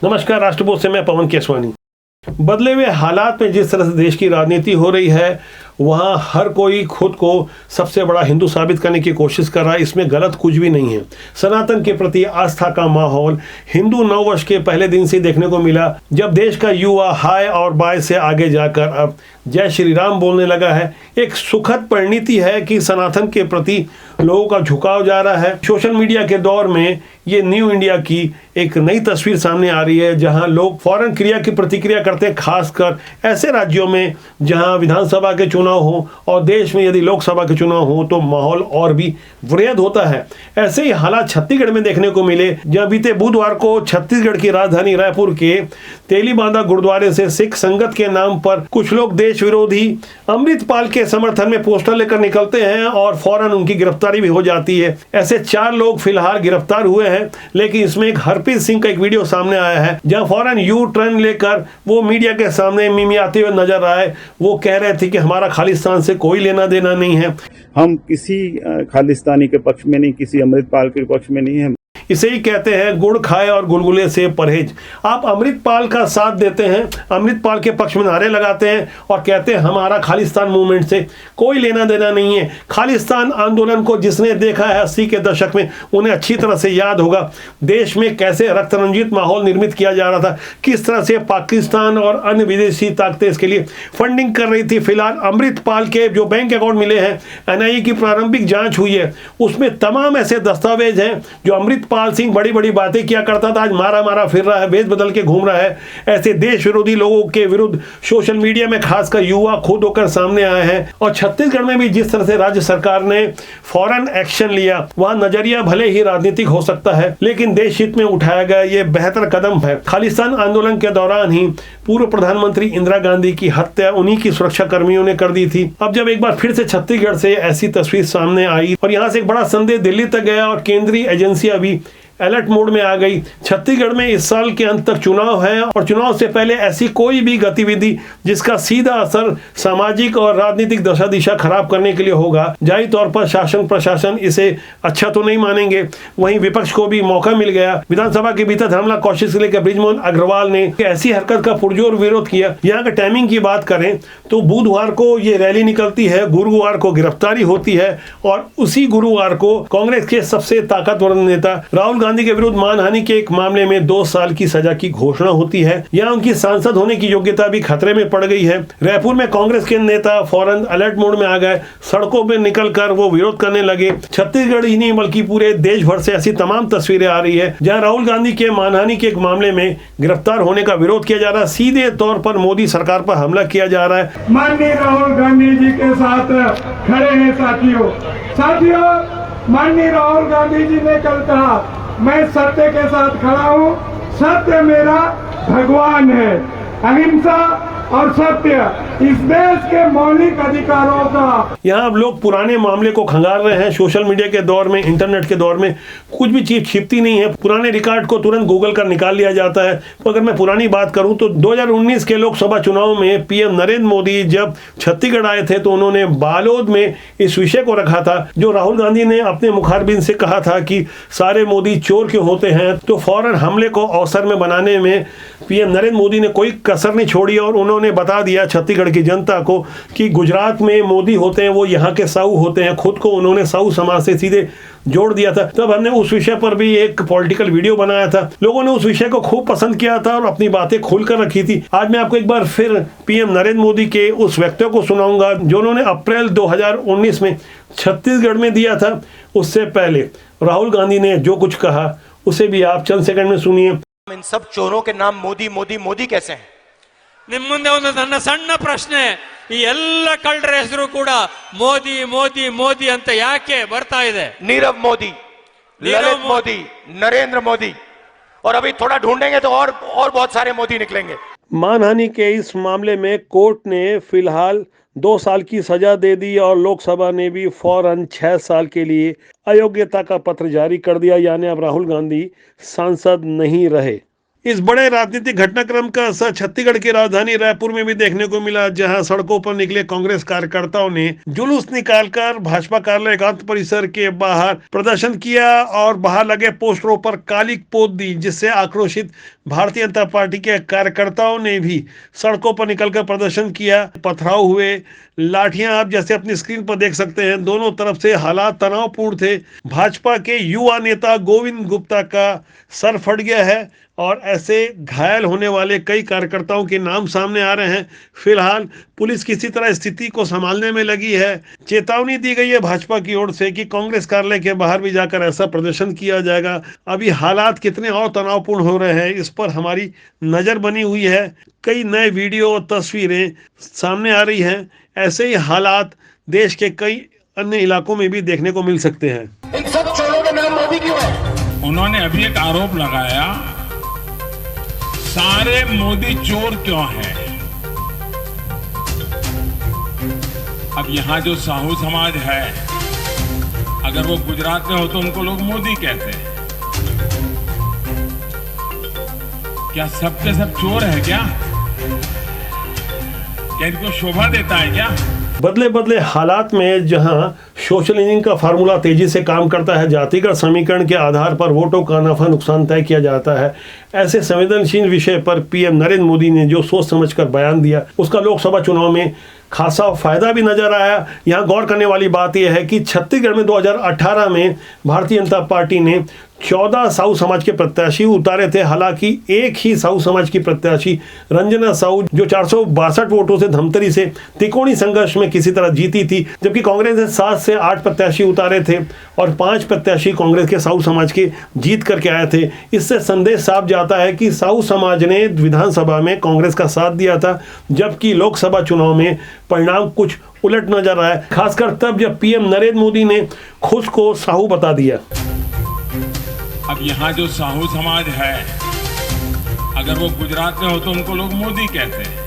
नमस्कार, राष्ट्रपोस्ट से मैं पवन केसवानी। बदले हुए हालात में जिस तरह से देश की राजनीति हो रही है, वहाँ हर कोई खुद को सबसे बड़ा हिंदू साबित करने की कोशिश कर रहा है। इसमें गलत कुछ भी नहीं है। सनातन के प्रति आस्था का माहौल हिंदू नववर्ष के पहले दिन से देखने को मिला, जब देश का युवा हाय और बाय से आगे जाकर अब जय श्री राम बोलने लगा है। एक सुखद परिणति है कि सनातन के प्रति लोगों का झुकाव जा रहा है। सोशल मीडिया के दौर में ये न्यू इंडिया की एक नई तस्वीर सामने आ रही है, जहां लोग फौरन क्रिया की प्रतिक्रिया करते हैं, खासकर ऐसे राज्यों में जहां विधानसभा के चुनाव हो और देश में यदि लोकसभा के चुनाव हो तो माहौल और भी वृहद होता है। ऐसे ही हालात छत्तीसगढ़ में देखने को मिले, जहां बीते बुधवार को छत्तीसगढ़ की राजधानी रायपुर के तेलीबांधा गुरुद्वारे से सिख संगत के नाम पर कुछ लोग देश विरोधी अमृतपाल के समर्थन में पोस्टर लेकर निकलते हैं और फौरन उनकी गिरफ्तारी भी हो जाती है। ऐसे 4 लोग फिलहाल गिरफ्तार हुए हैं, लेकिन इसमें एक हरप्रीत सिंह का एक वीडियो सामने आया है, जहां फौरन यू टर्न लेकर वो मीडिया के सामने मिमियाते हुए नजर आए। वो कह रहे थे कि हमारा खालिस्तान से कोई लेना देना नहीं है, हम किसी खालिस्तानी के पक्ष में नहीं, किसी अमृतपाल के पक्ष में नहीं है। इसे ही कहते हैं गुड़ खाए और गुलगुले से परहेज। आप अमृतपाल का साथ देते हैं, अमृतपाल के पक्ष में नारे लगाते हैं और कहते हैं हमारा खालिस्तान मूवमेंट से कोई लेना देना नहीं है। खालिस्तान आंदोलन को जिसने देखा है 80 के दशक में, उन्हें अच्छी तरह से याद होगा देश में कैसे रक्त रंजित माहौल निर्मित किया जा रहा था, किस तरह से पाकिस्तान और अन्य विदेशी ताकतें इसके लिए फंडिंग कर रही थी। फिलहाल अमृतपाल के जो बैंक अकाउंट मिले हैं, NIA की प्रारंभिक जांच हुई है, उसमें तमाम ऐसे दस्तावेज हैं जो अमृतपाल सिंह बड़ी बड़ी बातें किया करता था, आज मारा मारा फिर रहा है, भेद बदल के घूम रहा है। ऐसे देश विरोधी लोगों के विरुद्ध सोशल मीडिया में खासकर युवा खुद होकर सामने आए हैं। और छत्तीसगढ़ में भी जिस तरह से राज्य सरकार ने फौरन एक्शन लिया, वहां नजरिया भले ही राजनीतिक हो सकता है, लेकिन देश हित में उठाया गया ये बेहतर कदम है। खालिस्तान आंदोलन के दौरान ही पूर्व प्रधानमंत्री इंदिरा गांधी की हत्या उन्हीं की सुरक्षा कर्मियों ने कर दी थी। अब जब एक बार फिर से छत्तीसगढ़ से ऐसी तस्वीर सामने आई और यहां से एक बड़ा संदेश दिल्ली तक गया और केंद्रीय एजेंसियां भी अलर्ट मोड में आ गई। छत्तीसगढ़ में इस साल के अंत तक चुनाव है और चुनाव से पहले ऐसी कोई भी गतिविधि जिसका सीधा असर सामाजिक और राजनीतिक दशा दिशा खराब करने के लिए होगा, जाहिर तौर पर शासन प्रशासन इसे अच्छा तो नहीं मानेंगे। वहीं विपक्ष को भी मौका मिल गया। विधानसभा के भीतर धर्मला कोशिश से लेकर बृजमोहन अग्रवाल ने ऐसी हरकत का पुरजोर विरोध किया। यहाँ का टाइमिंग की बात करें तो बुधवार को ये रैली निकलती है, गुरुवार को गिरफ्तारी होती है और उसी गुरुवार को कांग्रेस के सबसे ताकतवर नेता राहुल गांधी के विरुद्ध मानहानि के एक मामले में 2 साल की सजा की घोषणा होती है। यहाँ उनकी सांसद होने की योग्यता भी खतरे में पड़ गई है। रायपुर में कांग्रेस के नेता फौरन अलर्ट मोड में आ गए, सड़कों में निकलकर वो विरोध करने लगे। छत्तीसगढ़ ही नहीं बल्कि पूरे देश भर से ऐसी तमाम तस्वीरें आ रही है जहाँ राहुल गांधी के मानहानि के एक मामले में गिरफ्तार होने का विरोध किया जा रहा है। सीधे तौर पर मोदी सरकार पर हमला किया जा रहा है। माननीय राहुल गांधी जी के साथ खड़े हैं साथियों। माननीय राहुल गांधी जी ने कल कहा, मैं सत्य के साथ खड़ा हूँ, सत्य मेरा भगवान है। अहिंसा और सत्य इस देश के मौलिक अधिकारों का। यहाँ अब लोग पुराने मामले को खंगाल रहे हैं। सोशल मीडिया के दौर में, इंटरनेट के दौर में कुछ भी चीज छिपती नहीं है। पुराने रिकॉर्ड को तुरंत गूगल कर निकाल लिया जाता है। तो अगर मैं पुरानी बात करूं तो 2019 के लोकसभा चुनाव में पीएम नरेंद्र मोदी जब छत्तीसगढ़ आए थे तो उन्होंने बालोद में इस विषय को रखा था, जो राहुल गांधी ने अपने मुखारबिन से कहा था कि सारे मोदी चोर क्यों होते हैं। तो फौरन हमले को अवसर में बनाने में पीएम नरेंद्र मोदी ने कोई कसर नहीं छोड़ी और उन्होंने बता दिया छत्तीसगढ़ की जनता को कि गुजरात में मोदी होते हैं, वो यहाँ के साहू होते हैं। खुद को उन्होंने साहू समाज से सीधे जोड़ दिया था। तब हमने उस विषय पर भी एक पॉलिटिकल वीडियो बनाया था। लोगों ने उस विषय को खूब पसंद किया था और अपनी बातें खुलकर रखी थी। आज मैं आपको एक बार फिर पीएम नरेंद्र मोदी के उस वक्तव्य को सुनाऊंगा जो उन्होंने अप्रैल 2019 में छत्तीसगढ़ में दिया था। उससे पहले राहुल गांधी ने जो कुछ कहा उसे भी आप चंद सेकंड में सुनिए। इन सब चोरों के नाम मोदी मोदी मोदी कैसे हैं? ನಿಮ್ಮ ಮುಂದೆ ಒಂದು ನನ್ನ ಸಣ್ಣ ಪ್ರಶ್ನೆ, ಈ ಎಲ್ಲ ಕಳ್ಳರ ಹೆಸರು ಕೂಡ ಮೋದಿ ಮೋದಿ ಮೋದಿ ಅಂತ ಯಾಕೆ ಬರ್ತಾ ಇದೆ? नीरव मोदी, ललित मोदी, नरेंद्र मोदी, और अभी थोड़ा ढूंढेंगे तो और बहुत सारे मोदी निकलेंगे। मानहानि के इस मामले में कोर्ट ने फिलहाल 2 साल की सजा दे दी और लोकसभा ने भी फौरन 6 साल के लिए अयोग्यता का पत्र जारी कर दिया, यानी अब राहुल गांधी सांसद नहीं रहे। इस बड़े राजनीतिक घटनाक्रम का असर छत्तीसगढ़ की राजधानी रायपुर में भी देखने को मिला, जहां सड़कों पर निकले कांग्रेस कार्यकर्ताओं ने जुलूस निकालकर भाजपा कार्यालय एकांत परिसर के बाहर प्रदर्शन किया और बाहर लगे पोस्टरों पर काली पोत दी, जिससे आक्रोशित भारतीय जनता पार्टी के कार्यकर्ताओं ने भी सड़कों पर निकलकर प्रदर्शन किया। पथराव हुए, लाठियां आप जैसे अपनी स्क्रीन पर देख सकते हैं, दोनों तरफ से हालात तनावपूर्ण थे। भाजपा के युवा नेता गोविंद गुप्ता का सर फट गया है और ऐसे घायल होने वाले कई कार्यकर्ताओं के नाम सामने आ रहे हैं। फिलहाल पुलिस किसी तरह स्थिति को संभालने में लगी है। चेतावनी दी गई है भाजपा की ओर से कि कांग्रेस कार्यालय के बाहर भी जाकर ऐसा प्रदर्शन किया जाएगा। अभी हालात कितने और तनावपूर्ण हो रहे हैं इस पर हमारी नजर बनी हुई है। कई नए वीडियो और तस्वीरें सामने आ रही हैं। ऐसे ही हालात देश के कई अन्य इलाकों में भी देखने को मिल सकते हैं। इन सब चोरों का नाम मोदी क्यों है? उन्होंने अभी एक आरोप लगाया, सारे मोदी चोर क्यों हैं? अब यहां जो साहू समाज है, अगर वो गुजरात में हो तो उनको लोग मोदी कहते हैं। क्या सबके सब चोर है क्या इनको शोभा देता है क्या? बदले बदले हालात में जहां सोशल इंजीनियरिंग का फार्मूला तेजी से काम करता है, जातिगत समीकरण के आधार पर वोटों का नफा नुकसान तय किया जाता है, ऐसे संवेदनशील विषय पर पीएम नरेंद्र मोदी ने जो सोच समझकर बयान दिया, उसका लोकसभा चुनाव में खासा फायदा भी नजर आया। यहाँ गौर करने वाली बात यह है कि छत्तीसगढ़ में 2018 में भारतीय जनता पार्टी ने 14 साहू समाज के प्रत्याशी उतारे थे। हालांकि एक ही साहू समाज की प्रत्याशी रंजना साहू जो 462 वोटों से धमतरी से त्रिकोणीय संघर्ष में किसी तरह जीती थी, जबकि कांग्रेस ने 7 से 8 प्रत्याशी उतारे थे और 5 प्रत्याशी कांग्रेस के साहू समाज के जीत करके आए थे। इससे संदेश साफ जाता है कि साहू समाज ने विधानसभा में कांग्रेस का साथ दिया था, जबकि लोकसभा चुनाव में परिणाम कुछ उलट नजर आया, खासकर तब जब पीएम नरेंद्र मोदी ने खुद को साहू बता दिया। अब यहाँ जो साहू समाज है, अगर वो गुजरात में हो तो उनको लोग मोदी कहते हैं।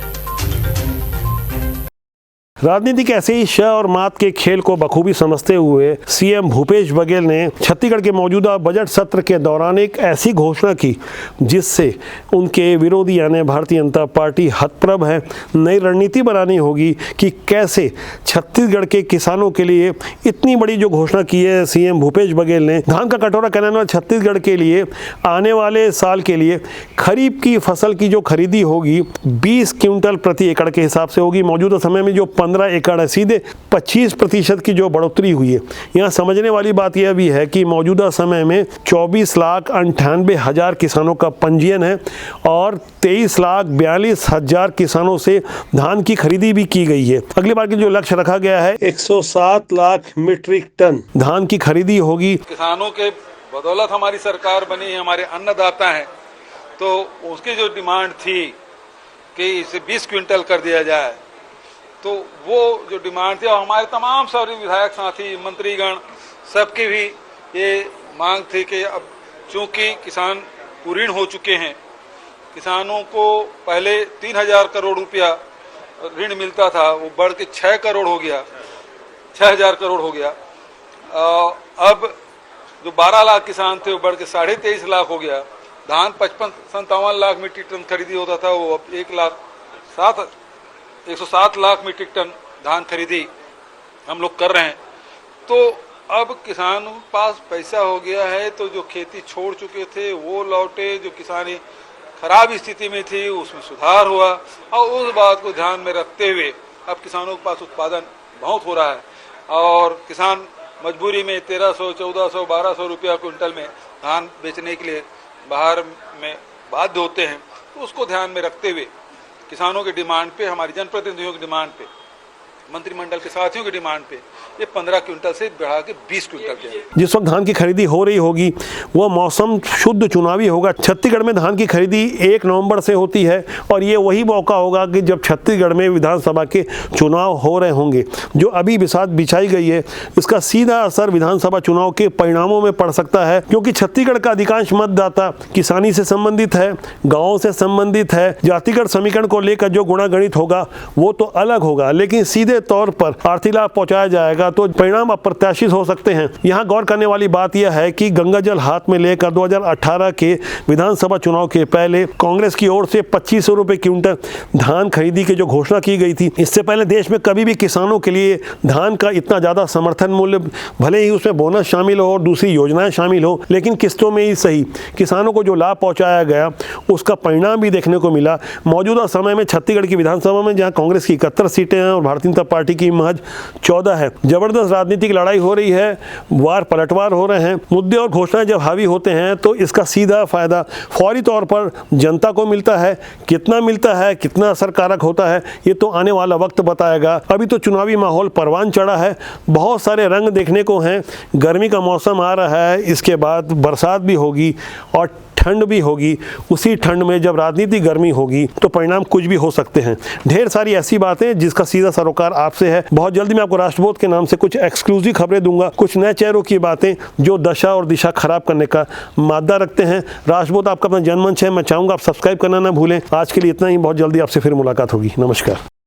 राजनीति के ऐसे ही श और मात के खेल को बखूबी समझते हुए सीएम भूपेश बघेल ने छत्तीसगढ़ के मौजूदा बजट सत्र के दौरान एक ऐसी घोषणा की जिससे उनके विरोधी यानी भारतीय जनता पार्टी हतप्रभ है। नई रणनीति बनानी होगी कि कैसे छत्तीसगढ़ के किसानों के लिए इतनी बड़ी जो घोषणा की है सीएम भूपेश बघेल ने, धान का कटोरा कहने वाले छत्तीसगढ़ के लिए आने वाले साल के लिए खरीफ की फसल की जो खरीदी होगी 20 क्विंटल प्रति एकड़ के हिसाब से होगी। मौजूदा समय में जो 15 एकड़ है, सीधे 25% की जो बढ़ोतरी हुई है। यहाँ समझने वाली बात यह भी है कि मौजूदा समय में 24,98,000 किसानों का पंजीयन है और 23,42,000 किसानों से धान की खरीदी भी की गई है। अगली बार की जो लक्ष्य रखा गया है 107 लाख मीट्रिक टन धान की खरीदी होगी। किसानों के बदौलत हमारी सरकार बनी है, हमारे अन्नदाता हैं, तो उसकी जो डिमांड थी कि इसे 20 क्विंटल कर दिया जाए, तो वो जो डिमांड थी और हमारे तमाम सारे विधायक साथी मंत्रीगण सबकी भी ये मांग थी कि अब चूंकि किसान कुरीण हो चुके हैं, किसानों को पहले 3,000 करोड़ रुपया ऋण मिलता था, वो बढ़ के 6 करोड़ हो गया, 6,000 करोड़ हो गया। अब जो 12 लाख किसान थे वो बढ़ के 23.5 लाख हो गया। धान 55-57 लाख मीट्रिक टन खरीदी होता था, वो अब 107 लाख मीट्रिक टन धान खरीदी हम लोग कर रहे हैं। तो अब किसानों के पास पैसा हो गया है, तो जो खेती छोड़ चुके थे वो लौटे, जो किसानी खराब स्थिति में थी उसमें सुधार हुआ, और उस बात को ध्यान में रखते हुए अब किसानों के पास उत्पादन बहुत हो रहा है और किसान मजबूरी में 1300, 1400, 1200 रुपया क्विंटल में धान बेचने के लिए बाहर में बाध्य होते हैं। तो उसको ध्यान में रखते हुए किसानों की डिमांड पे, हमारी जनप्रतिनिधियों की डिमांड पे, मंत्रिमंडल के साथियों की डिमांड पे ये 15 क्विंटल से बढ़ा के 20 क्विंटल के। जिस वक्त धान की खरीदी हो रही होगी वह मौसम शुद्ध चुनावी होगा। छत्तीसगढ़ में धान की खरीदी 1 नवंबर से होती है और ये वही मौका होगा कि जब छत्तीसगढ़ में विधानसभा के चुनाव हो रहे होंगे। जो अभी बिसात बिछाई गई है इसका सीधा असर विधानसभा चुनाव के परिणामों में पड़ सकता है, क्योंकि छत्तीसगढ़ का अधिकांश मतदाता किसानी से संबंधित है, गाँव से संबंधित है। जातिगत समीकरण को लेकर जो गुणागणित होगा वो तो अलग होगा, लेकिन सीधे सीधे तौर पर आर्थिक लाभ पहुंचाया जाएगा तो परिणाम अप्रत्याशित हो सकते हैं। यहाँ गौर करने वाली बात यह है कि गंगा जल हाथ में लेकर 2018 के विधानसभा चुनाव के पहले कांग्रेस की ओर से 2500 रुपए क्विंटल धान खरीदी की जो घोषणा की गई थी, इससे पहले देश में कभी भी किसानों के लिए धान का इतना ज्यादा समर्थन मूल्य, भले ही उसमें बोनस शामिल हो और दूसरी योजनाएं शामिल हो, लेकिन किस्तों में ही सही किसानों को जो लाभ पहुंचाया गया उसका परिणाम भी देखने को मिला। मौजूदा समय में छत्तीसगढ़ की विधानसभा में जहां कांग्रेस की 71 सीटें हैं और भारतीय जनता पार्टी की महज 14 है, जबरदस्त राजनीतिक लड़ाई हो रही है, वार पलटवार हो रहे हैं। मुद्दे और घोषणाएं जब हावी होते हैं तो इसका सीधा फायदा फौरी तौर पर जनता को मिलता है। कितना मिलता है, कितना असरकारक होता है, ये तो आने वाला वक्त बताएगा। अभी तो चुनावी माहौल परवान चढ़ा है, बहुत सारे रंग देखने को हैं। गर्मी का मौसम आ रहा है, इसके बाद बरसात भी होगी और ठंड भी होगी। उसी ठंड में जब राजनीतिक गर्मी होगी तो परिणाम कुछ भी हो सकते हैं। ढेर सारी ऐसी बातें जिसका सीधा सरोकार आपसे है। बहुत जल्दी मैं आपको राष्ट्रबोध के नाम से कुछ एक्सक्लूसिव खबरें दूंगा, कुछ नए चेहरों की बातें जो दशा और दिशा खराब करने का मादा रखते हैं। राष्ट्रबोध आपका अपना जनमंच है, मैं चाहूंगा आप सब्सक्राइब करना ना भूलें। आज के लिए इतना ही, बहुत जल्दी आपसे फिर मुलाकात होगी। नमस्कार।